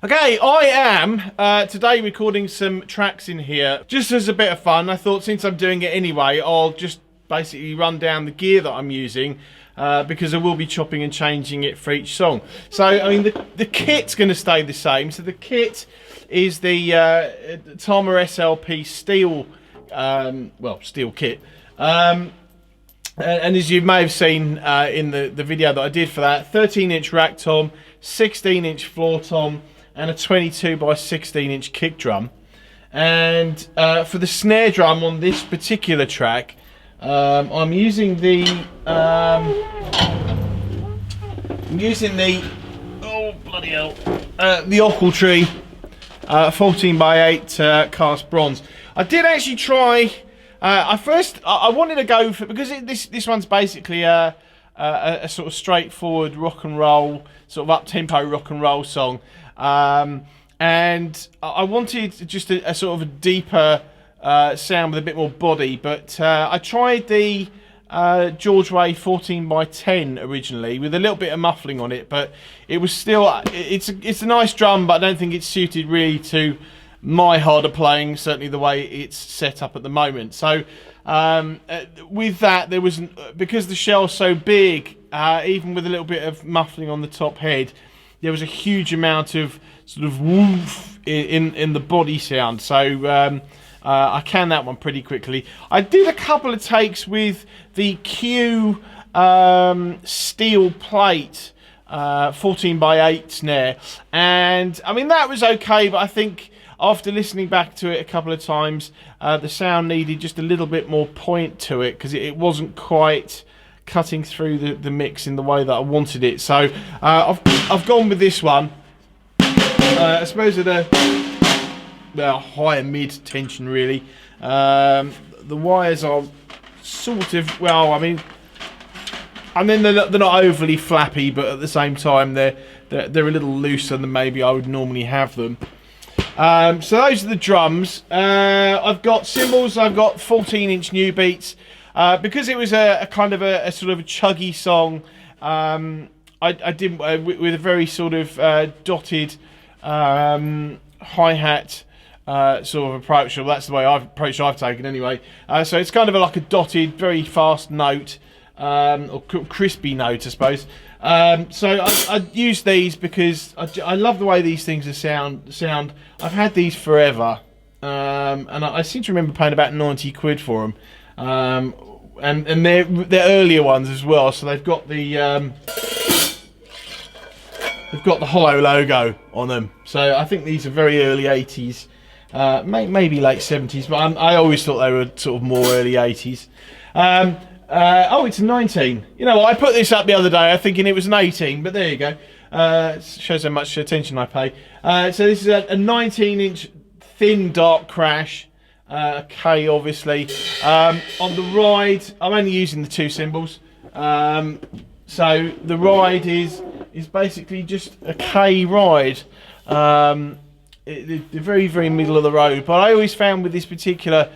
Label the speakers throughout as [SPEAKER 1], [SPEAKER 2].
[SPEAKER 1] Okay, I am today recording some tracks in here just as a bit of fun. I thought since I'm doing it anyway, I'll just basically run down the gear that I'm using because I will be chopping and changing it for each song. So, I mean, the kit's going to stay the same. So the kit is the Tama SLP steel, steel kit. And as you may have seen in the video that I did for that, 13-inch rack tom, 16-inch floor tom, and a 22 by 16-inch kick drum. And for the snare drum on this particular track, I'm using the oh bloody hell, the Ochiltree 14 by 8 cast bronze. I did actually try. I wanted to go for, because this one's basically a sort of straightforward rock and roll, sort of up-tempo rock and roll song, and I wanted just a sort of a deeper sound with a bit more body. But I tried the George Way 14 by 10 originally with a little bit of muffling on it, but it was still it's a nice drum, but I don't think it's suited really to my harder playing, certainly the way it's set up at the moment. So with that, there was, because the shell's so big, even with a little bit of muffling on the top head, there was a huge amount of sort of woof in the body sound. So I canned that one pretty quickly. I did a couple of takes with the Q steel plate 14 by 8 snare, and I mean that was okay, but I think after listening back to it a couple of times, the sound needed just a little bit more point to it, because it wasn't quite cutting through the mix in the way that I wanted it. So I've gone with this one. I suppose at a higher mid tension really. The wires are sort of, I mean they're not overly flappy, but at the same time they're a little looser than maybe I would normally have them. So those are the drums. I've got cymbals. I've got 14-inch new beats. Because it was a kind of a sort of a chuggy song, I did with a very sort of dotted hi-hat sort of approach. Well, that's the approach I've taken anyway. So it's kind of like a dotted, very fast note, or crispy note, I suppose. So I use these because I love the way these things sound. I've had these forever, and I seem to remember paying about 90 quid for them. And they're earlier ones as well, so they've got the Hollow logo on them. So I think these are very early 80s, maybe late 70s, but I always thought they were sort of more early 80s. Oh, it's a 19. You know what, I put this up the other day thinking it was an 18, but there you go. Shows how much attention I pay. So this is a 19-inch thin dark crash. K obviously. On the ride, I'm only using the two cymbals. So the ride is basically just a K ride. The very, very middle of the road. But I always found with this particular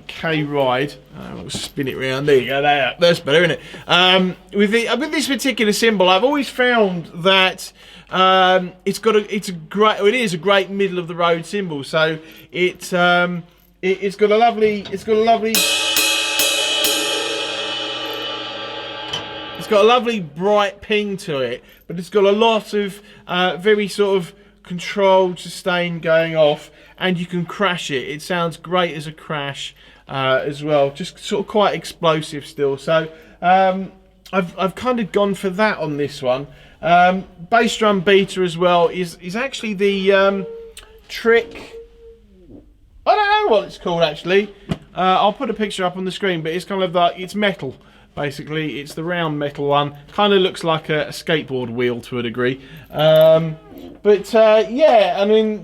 [SPEAKER 1] K ride, I'll spin it round. There you go. That's better, isn't it? With this particular cymbal, I've always found that it is a great middle of the road cymbal. So it's got a lovely. It's got a lovely bright ping to it, but it's got a lot of very sort of controlled sustain going off, and you can crash it. It sounds great as a crash as well, just sort of quite explosive still. So I've kind of gone for that on this one. Bass drum beater as well is actually the Trick. I don't know what it's called actually. I'll put a picture up on the screen, but it's kind of like, it's metal. Basically, it's the round metal one. Kind of looks like a skateboard wheel to a degree. Yeah, I mean,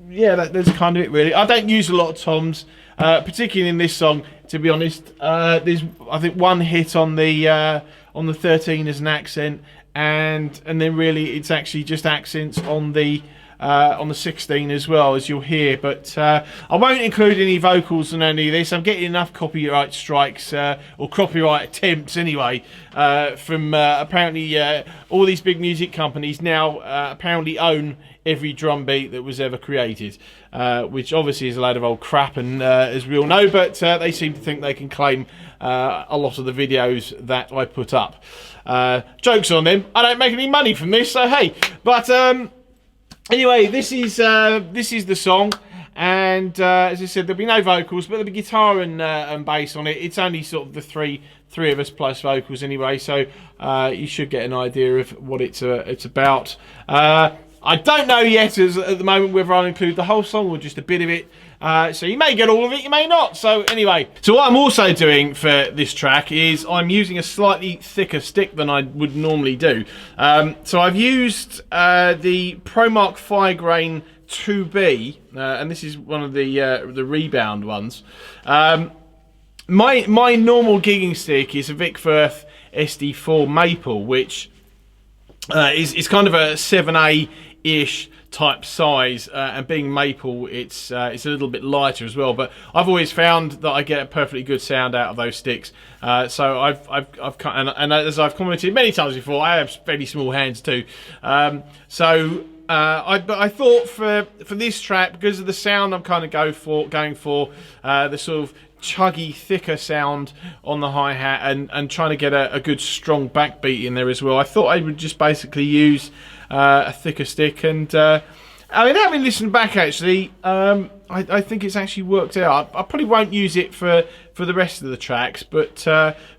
[SPEAKER 1] that's kind of it really. I don't use a lot of toms, particularly in this song, to be honest. There's, I think, one hit on the 13 as an accent, and then really it's actually just accents on the on the 16 as well, as you'll hear. But I won't include any vocals on any of this. I'm getting enough copyright strikes, or copyright attempts anyway, from apparently all these big music companies now apparently own every drum beat that was ever created, which obviously is a load of old crap, and as we all know, but they seem to think they can claim a lot of the videos that I put up. Jokes on them. I don't make any money from this, so hey. But anyway, this is the song, and as I said, there'll be no vocals, but there'll be guitar and bass on it. It's only sort of the three of us plus vocals anyway, so you should get an idea of what it's about. I don't know yet at the moment whether I'll include the whole song or just a bit of it. So you may get all of it, you may not. So anyway, so what I'm also doing for this track is I'm using a slightly thicker stick than I would normally do. So I've used the ProMark Fine-Grain 2B, and this is one of the rebound ones. My normal gigging stick is a Vic Firth SD4 Maple, which is kind of a 7A-ish type size, and being maple, it's a little bit lighter as well. But I've always found that I get a perfectly good sound out of those sticks. So I've and as I've commented many times before, I have fairly small hands too. So I thought for this track, because of the sound I'm kind of going for the sort of chuggy, thicker sound on the hi-hat, and trying to get a good strong backbeat in there as well, I thought I would just basically use a thicker stick. And I mean, having listened back, actually, I think it's actually worked out. I probably won't use it for the rest of the tracks, but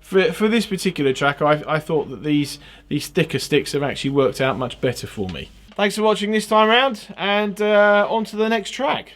[SPEAKER 1] for this particular track, I thought that these thicker sticks have actually worked out much better for me. Thanks for watching this time round, and on to the next track.